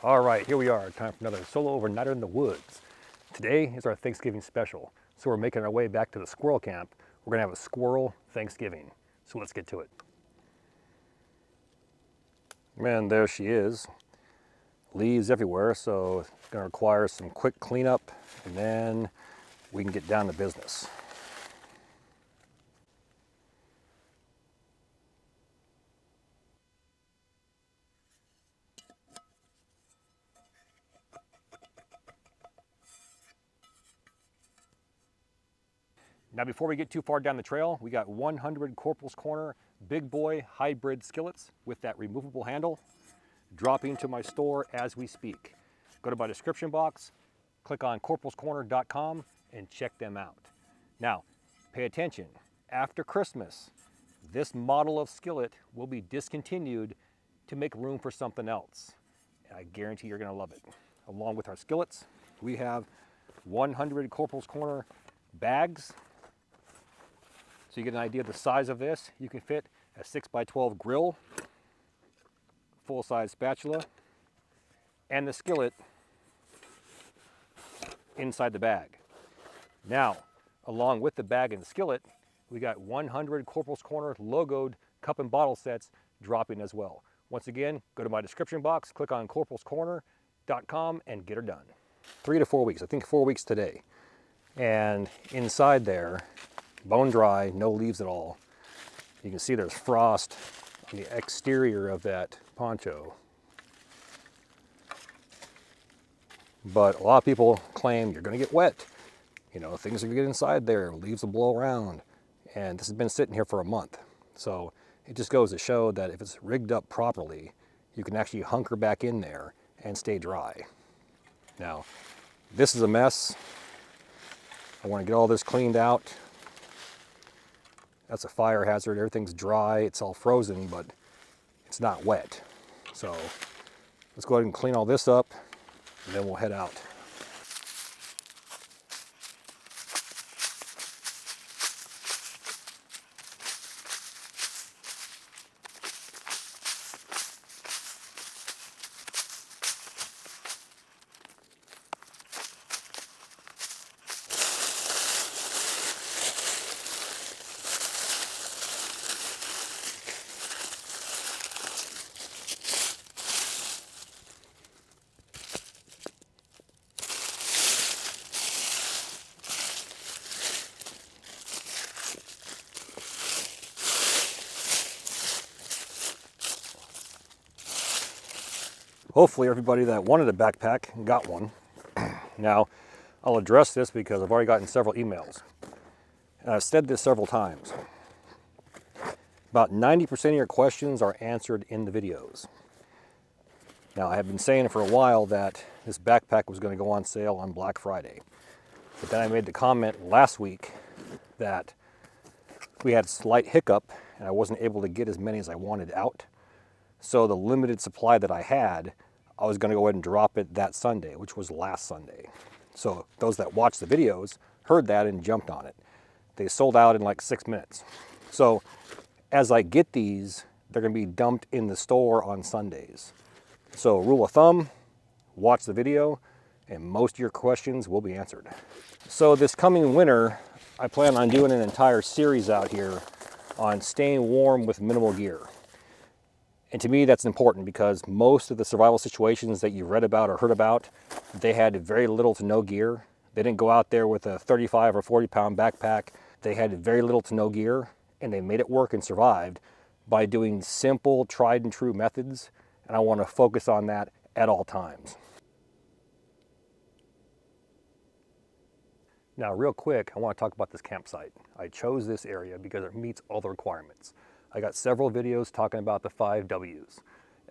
All right, here we are, time for another solo overnighter in the woods. Today is our Thanksgiving special, so we're making our way back to the squirrel camp. We're gonna have a squirrel Thanksgiving, so let's get to it. And there she is. Leaves everywhere, so it's gonna require some quick cleanup, and then we can get down to business. Now before we get too far down the trail, we got 100 Corporals Corner big boy hybrid skillets with that removable handle dropping to my store as we speak. Go to my description box, click on corporalscorner.com and check them out. Now, pay attention. After Christmas, this model of skillet will be discontinued to make room for something else. And I guarantee you're gonna love it. Along with our skillets, we have 100 Corporals Corner bags. So you get an idea of the size of this. You can fit a 6x12 grill, full-size spatula, and the skillet inside the bag. Now, along with the bag and the skillet, we got 100 Corporals Corner logoed cup and bottle sets dropping as well. Once again, go to my description box, click on corporalscorner.com and get her done. 3 to 4 weeks, I think 4 weeks today. And inside there, bone dry, no leaves at all. You can see there's frost on the exterior of that poncho. But a lot of people claim you're gonna get wet. You know, things are gonna get inside there, leaves will blow around. And this has been sitting here for a month. So it just goes to show that if it's rigged up properly, you can actually hunker back in there and stay dry. Now, this is a mess. I wanna get all this cleaned out. That's a fire hazard. Everything's dry, it's all frozen, but it's not wet. So let's go ahead and clean all this up, and then we'll head out. Hopefully everybody that wanted a backpack got one. Now, I'll address this because I've already gotten several emails. And I've said this several times. About 90% of your questions are answered in the videos. Now, I have been saying for a while that this backpack was going to go on sale on Black Friday. But then I made the comment last week that we had a slight hiccup and I wasn't able to get as many as I wanted out. So the limited supply that I had, I was gonna go ahead and drop it that Sunday, which was last Sunday. So those that watched the videos heard that and jumped on it. They sold out in like 6 minutes. So as I get these, they're gonna be dumped in the store on Sundays. So rule of thumb, watch the video and most of your questions will be answered. So this coming winter, I plan on doing an entire series out here on staying warm with minimal gear. And to me, that's important because most of the survival situations that you've read about or heard about, they had very little to no gear. They didn't go out there with a 35 or 40 pound backpack. They had very little to no gear and they made it work and survived by doing simple, tried and true methods. And I want to focus on that at all times. Now, real quick, I want to talk about this campsite. I chose this area because it meets all the requirements. I got several videos talking about the 5 W's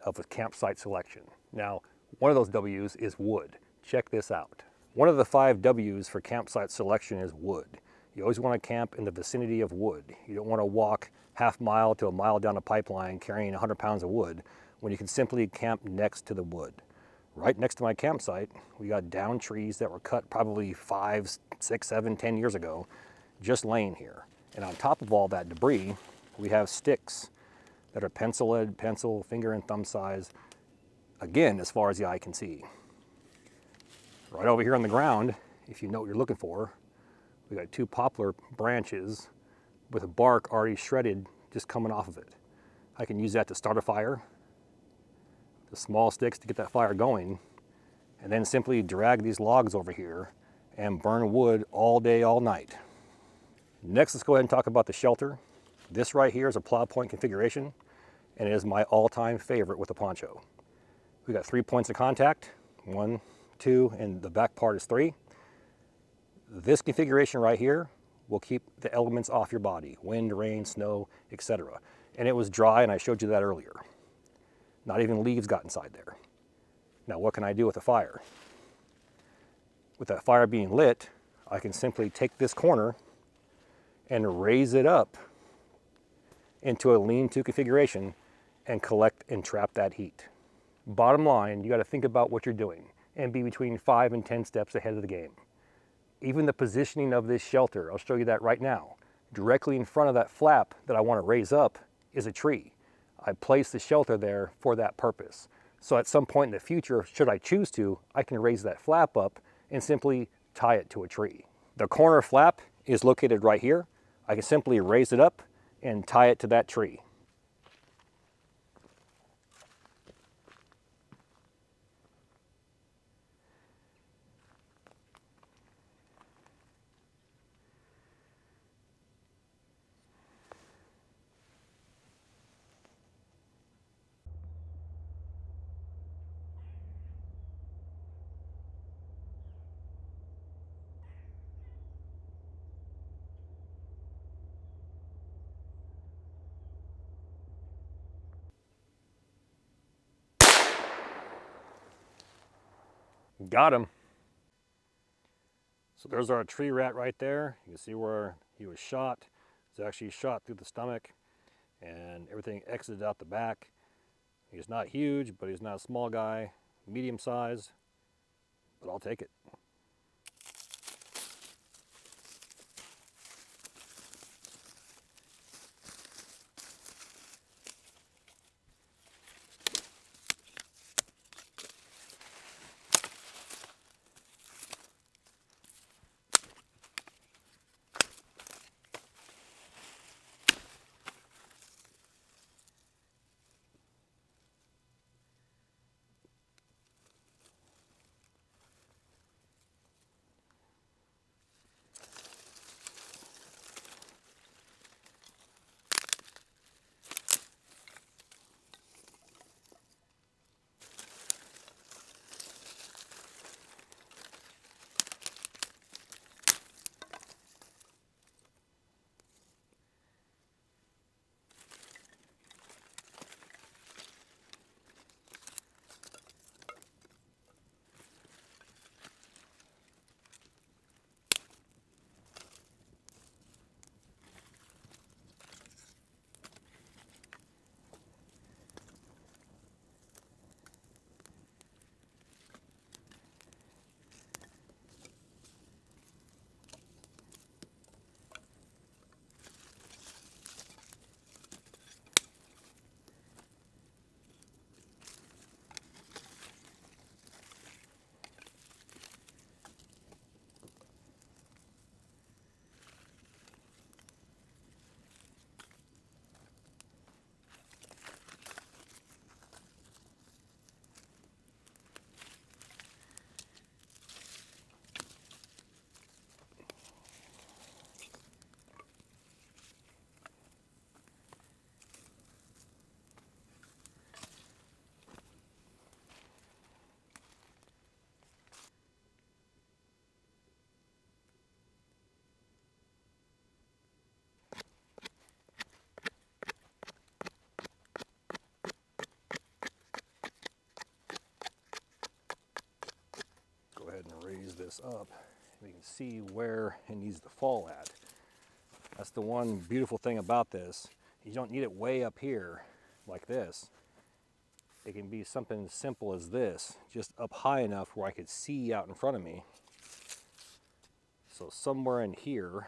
of a campsite selection. Now, one of those W's is wood. Check this out. One of the 5 W's for campsite selection is wood. You always want to camp in the vicinity of wood. You don't want to walk half mile to a mile down a pipeline carrying 100 pounds of wood when you can simply camp next to the wood. Right next to my campsite, we got down trees that were cut probably 5, 6, 7, 10 years ago, just laying here. And on top of all that debris, we have sticks that are pencil lead, pencil, finger and thumb size, again, as far as the eye can see. Right over here on the ground, if you know what you're looking for, we got 2 poplar branches with a bark already shredded just coming off of it. I can use that to start a fire, the small sticks to get that fire going, and then simply drag these logs over here and burn wood all day, all night. Next, let's go ahead and talk about the shelter. This right here is a plow point configuration, and it is my all-time favorite with a poncho. We got 3 points of contact, 1, 2, and the back part is 3. This configuration right here will keep the elements off your body, wind, rain, snow, etc. And it was dry, and I showed you that earlier. Not even leaves got inside there. Now, what can I do with a fire? With that fire being lit, I can simply take this corner and raise it up into a lean-to configuration and collect and trap that heat. Bottom line, you got to think about what you're doing and be between 5 and 10 steps ahead of the game. Even the positioning of this shelter, I'll show you that right now. Directly in front of that flap that I want to raise up is a tree. I placed the shelter there for that purpose. So at some point in the future, should I choose to, I can raise that flap up and simply tie it to a tree. The corner flap is located right here. I can simply raise it up and tie it to that tree. Got him. So there's our tree rat right there. You can see where he was shot. He was actually shot through the stomach, and everything exited out the back. He's not huge, but he's not a small guy. Medium size, but I'll take it. Go ahead and raise this up. We can see where it needs to fall at. That's the one beautiful thing about this. You don't need it way up here like this. It can be something as simple as this, just up high enough where I could see out in front of me. So somewhere in here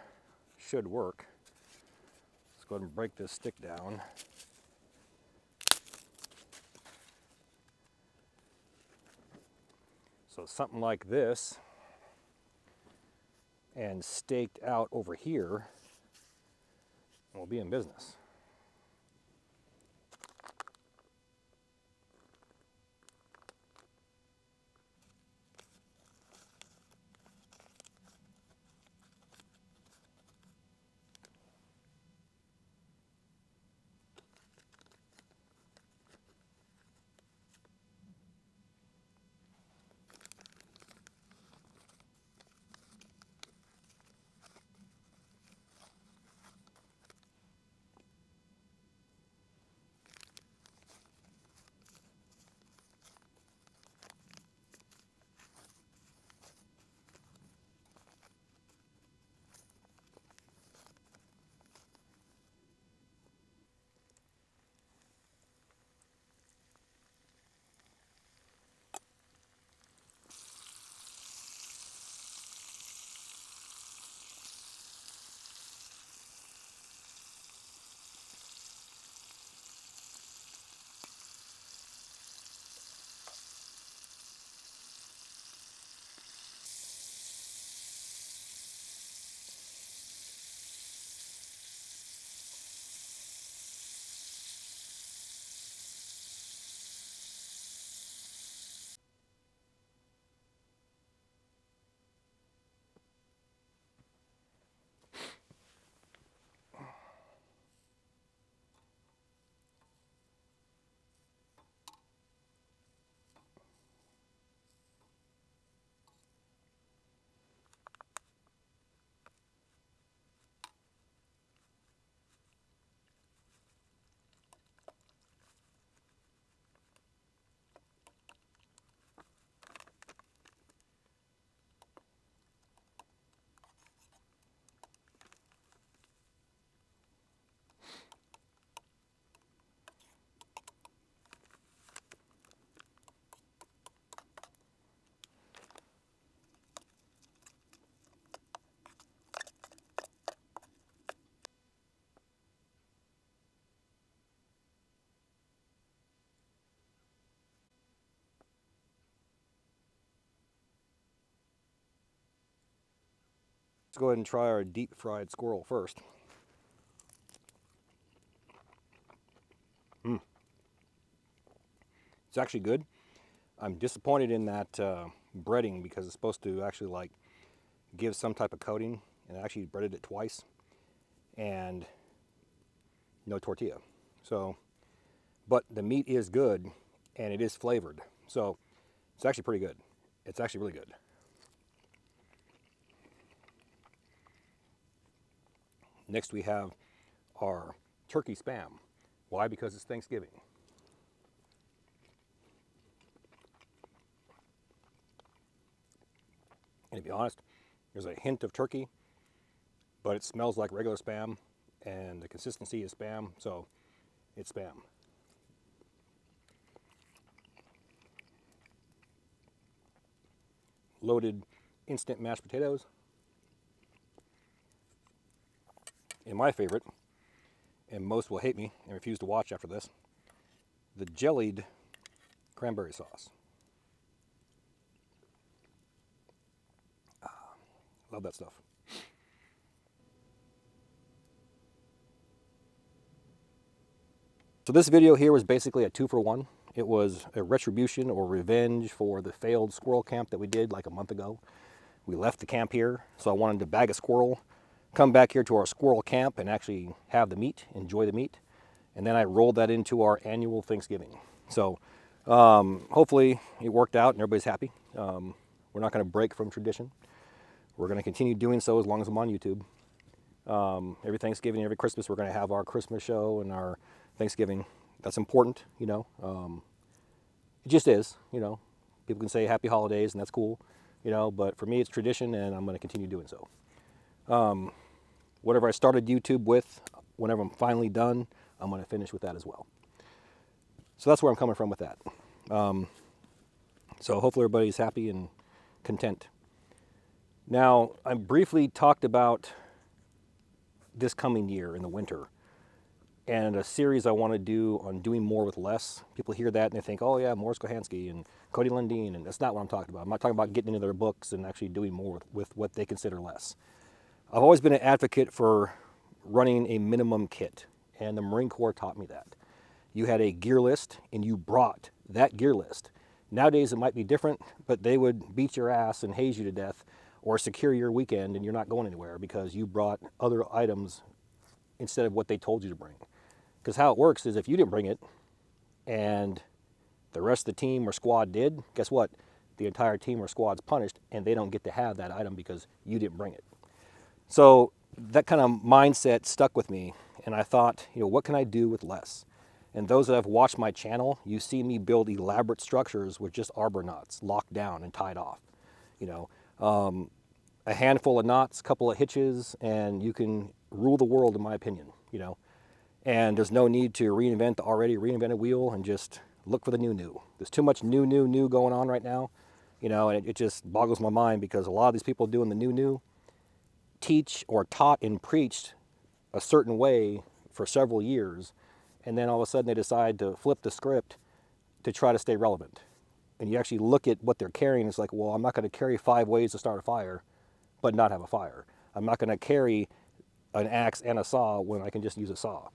should work. Let's go ahead and break this stick down. So something like this, and staked out over here, and we'll be in business. Let's go ahead and try our deep fried squirrel first. It's actually good. I'm disappointed in that breading because it's supposed to actually like give some type of coating, and I actually breaded it twice and no tortilla. So, but the meat is good and it is flavored. So it's actually pretty good. It's actually really good. Next we have our turkey spam. Why? Because it's Thanksgiving. And to be honest, there's a hint of turkey, but it smells like regular spam, and the consistency is spam, so it's spam. Loaded instant mashed potatoes. And my favorite, and most will hate me and refuse to watch after this, the jellied cranberry sauce. Love that stuff. So this video here was basically a 2-for-1. It was a retribution or revenge for the failed squirrel camp that we did like a month ago. We left the camp here, so I wanted to bag a squirrel, come back here to our squirrel camp and actually have the meat, enjoy the meat. And then I rolled that into our annual Thanksgiving. So hopefully it worked out and everybody's happy. We're not going to break from tradition. We're going to continue doing so as long as I'm on YouTube. Every Thanksgiving, every Christmas, we're going to have our Christmas show and our Thanksgiving. That's important, you know. It just is, you know. People can say happy holidays and that's cool, you know, but for me it's tradition and I'm going to continue doing so. Whatever I started YouTube with, whenever I'm finally done, I'm going to finish with that as well. So that's where I'm coming from with that. So hopefully everybody's happy and content. Now, I briefly talked about this coming year in the winter. and a series I want to do on doing more with less. People hear that and they think, oh yeah, Morris Kohansky and Cody Lundeen, and that's not what I'm talking about. I'm not talking about getting into their books and actually doing more with what they consider less. I've always been an advocate for running a minimum kit, and the Marine Corps taught me that. You had a gear list and you brought that gear list. Nowadays it might be different, but they would beat your ass and haze you to death or secure your weekend and you're not going anywhere because you brought other items instead of what they told you to bring. Because how it works is if you didn't bring it and the rest of the team or squad did, guess what? The entire team or squad's punished and they don't get to have that item because you didn't bring it. So that kind of mindset stuck with me, and I thought, what can I do with less? And those that have watched my channel, you see me build elaborate structures with just arbor knots locked down and tied off. You know, a handful of knots, a couple of hitches, and you can rule the world, in my opinion. And there's no need to reinvent the already reinvented wheel and just look for the new. There's too much new going on right now, and it just boggles my mind because a lot of these people doing the new teach or taught and preached a certain way for several years, and then all of a sudden they decide to flip the script to try to stay relevant. And you actually look at what they're carrying, it's like, well, I'm not going to carry 5 ways to start a fire, but not have a fire. I'm not going to carry an axe and a saw when I can just use a saw.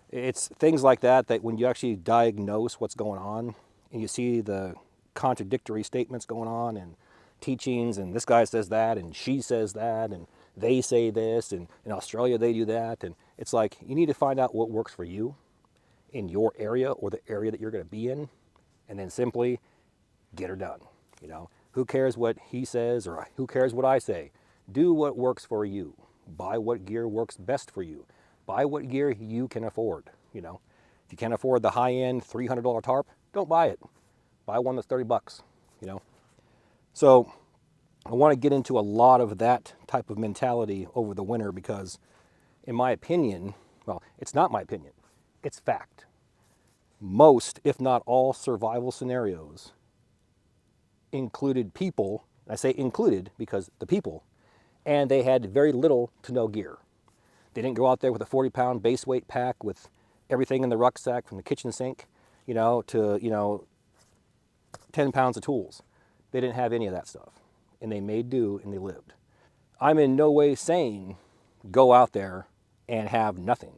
It's things like that when you actually diagnose what's going on and you see the contradictory statements going on and teachings, and this guy says that and she says that and they say this, and in Australia they do that, and it's like you need to find out what works for you in your area or the area that you're going to be in, and then simply get her done. Who cares what he says or who cares what I say? Do what works for you. Buy what gear works best for you. Buy what gear you can afford. If you can't afford the high-end $300 tarp, don't buy it. Buy one that's $30. So I want to get into a lot of that type of mentality over the winter because, in my opinion, well, it's not my opinion, it's fact. Most, if not all, survival scenarios included people, and I say included because the people, and they had very little to no gear. They didn't go out there with a 40-pound base weight pack with everything in the rucksack from the kitchen sink, to 10 pounds of tools. They didn't have any of that stuff. And they made do and they lived. I'm in no way saying go out there and have nothing.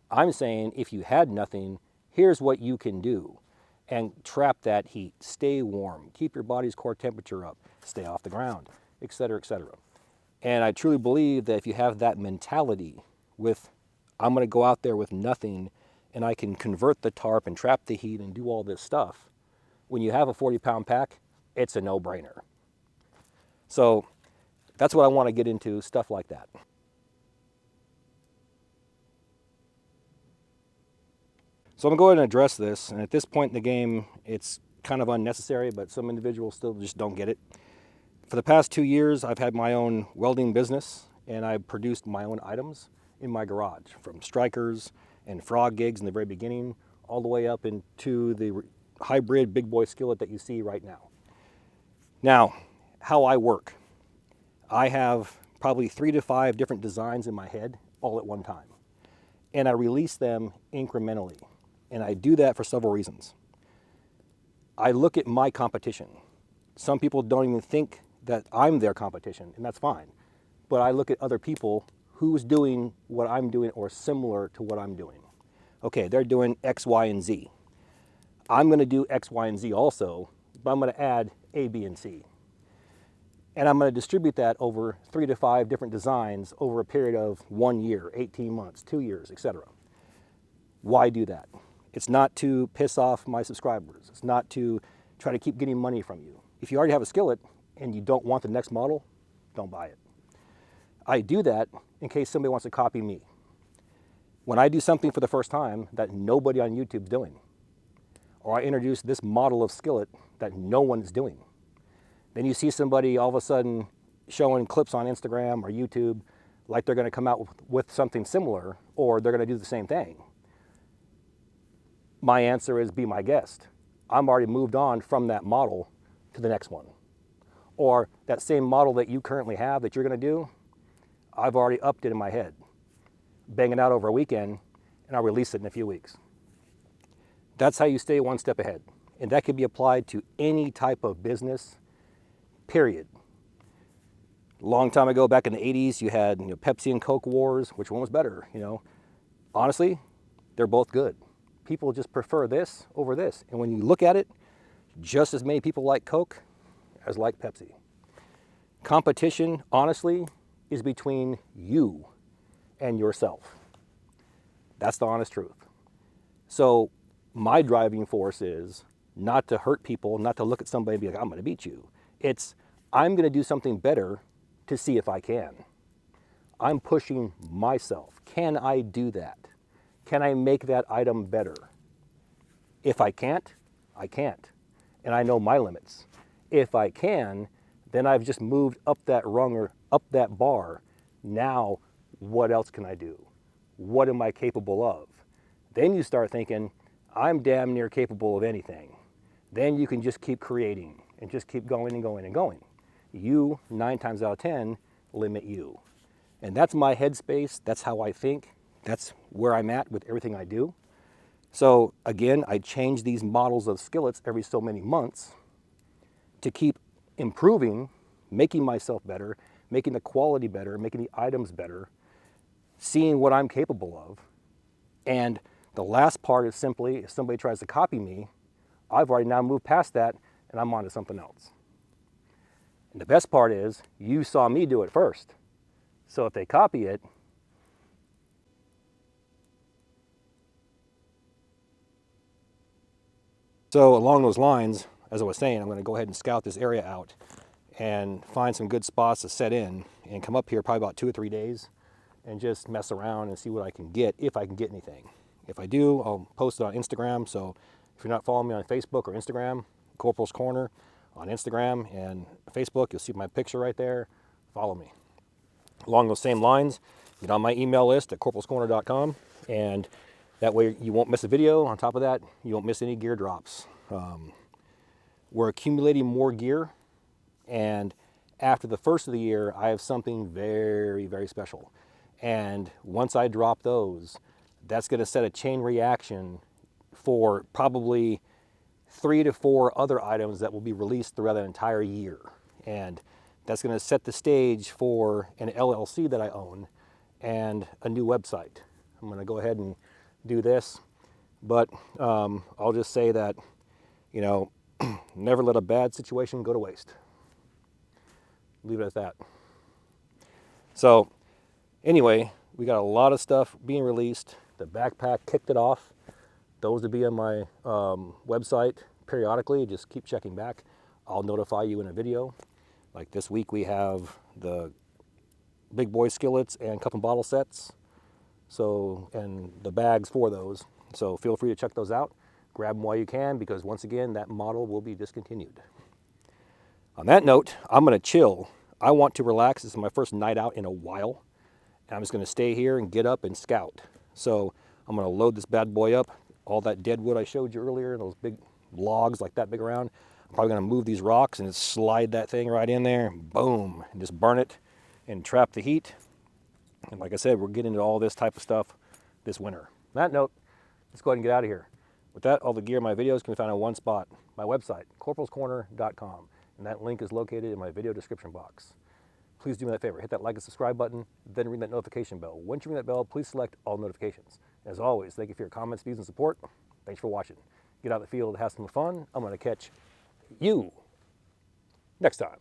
I'm saying if you had nothing, here's what you can do. And trap that heat, stay warm, keep your body's core temperature up, stay off the ground, etc., etc. And I truly believe that if you have that mentality with, I'm going to go out there with nothing and I can convert the tarp and trap the heat and do all this stuff, when you have a 40-pound pack, it's a no-brainer. So that's what I want to get into, stuff like that. So I'm going to go ahead and address this, and at this point in the game, it's kind of unnecessary, but some individuals still just don't get it. For the past 2 years, I've had my own welding business, and I've produced my own items in my garage, from strikers and frog gigs in the very beginning, all the way up into the hybrid big boy skillet that you see right now. Now, how I work. I have probably 3 to 5 different designs in my head all at one time, and I release them incrementally. And I do that for several reasons. I look at my competition. Some people don't even think that I'm their competition, and that's fine. But I look at other people who's doing what I'm doing or similar to what I'm doing. Okay, they're doing X, Y, and Z. I'm going to do X, Y, and Z also, but I'm going to add A, B, and C. And I'm going to distribute that over 3 to 5 different designs over a period of 1 year, 18 months, 2 years, etc. Why do that? It's not to piss off my subscribers. It's not to try to keep getting money from you. If you already have a skillet and you don't want the next model, don't buy it. I do that in case somebody wants to copy me. When I do something for the first time that nobody on YouTube's doing, or I introduce this model of skillet that no one's doing, then you see somebody all of a sudden showing clips on Instagram or YouTube like they're going to come out with something similar, or they're going to do the same thing. My answer is be my guest. I'm already moved on from that model to the next one. Or that same model that you currently have that you're going to do, I've already upped it in my head. Bang it out over a weekend, and I'll release it in a few weeks. That's how you stay one step ahead. And that could be applied to any type of business, period. A long time ago, back in the 80s, you had Pepsi and Coke wars. Which one was better? Honestly, they're both good. People just prefer this over this. And when you look at it, just as many people like Coke as like Pepsi. Competition, honestly, is between you and yourself. That's the honest truth. So my driving force is not to hurt people, not to look at somebody and be like, I'm going to beat you. It's, I'm going to do something better to see if I can. I'm pushing myself. Can I do that? Can I make that item better? If I can't, I can't. And I know my limits. If I can, then I've just moved up that rung or up that bar. Now, what else can I do? What am I capable of? Then you start thinking, I'm damn near capable of anything. Then you can just keep creating and just keep going and going and going. You, 9 times out of 10, limit you. And that's my headspace. That's how I think. That's where I'm at with everything I do. So again, I change these models of skillets every so many months to keep improving, making myself better, making the quality better, making the items better, seeing what I'm capable of. And the last part is simply, if somebody tries to copy me, I've already now moved past that and I'm on to something else. And the best part is, you saw me do it first. So if they copy it, so along those lines, as I was saying, I'm going to go ahead and scout this area out and find some good spots to set in and come up here probably about 2 or 3 days and just mess around and see what I can get, if I can get anything. If I do, I'll post it on Instagram. So if you're not following me on Facebook or Instagram, Corporals Corner on Instagram and Facebook, you'll see my picture right there. Follow me. Along those same lines, get on my email list at corporalscorner.com, and that way you won't miss a video. On top of that, you won't miss any gear drops. We're accumulating more gear, and after the first of the year, I have something very, very special. And once I drop those, that's going to set a chain reaction for probably 3 to 4 other items that will be released throughout that entire year. And that's going to set the stage for an LLC that I own and a new website. I'm going to go ahead and do this, but I'll just say that, never let a bad situation go to waste. Leave it at that. So anyway, we got a lot of stuff being released. The backpack kicked it off. Those will be on my website periodically. Just keep checking back. I'll notify you in a video. Like this week we have the big boy skillets and cup and bottle sets. So, and the bags for those. So feel free to check those out. Grab them while you can, because once again, that model will be discontinued. On that note, I'm going to chill. I want to relax. This is my first night out in a while. And I'm just going to stay here and get up and scout. So I'm going to load this bad boy up. All that dead wood I showed you earlier, those big logs like that big around. I'm probably going to move these rocks and just slide that thing right in there. Boom. And just burn it and trap the heat. And like I said, we're getting into all this type of stuff this winter. On that note, let's go ahead and get out of here. With that, all the gear in my videos can be found in one spot, my website, corporalscorner.com. And that link is located in my video description box. Please do me that favor, hit that like and subscribe button, then ring that notification bell. Once you ring that bell, please select all notifications. As always, thank you for your comments, views, and support. Thanks for watching. Get out in the field, have some fun. I'm going to catch you next time.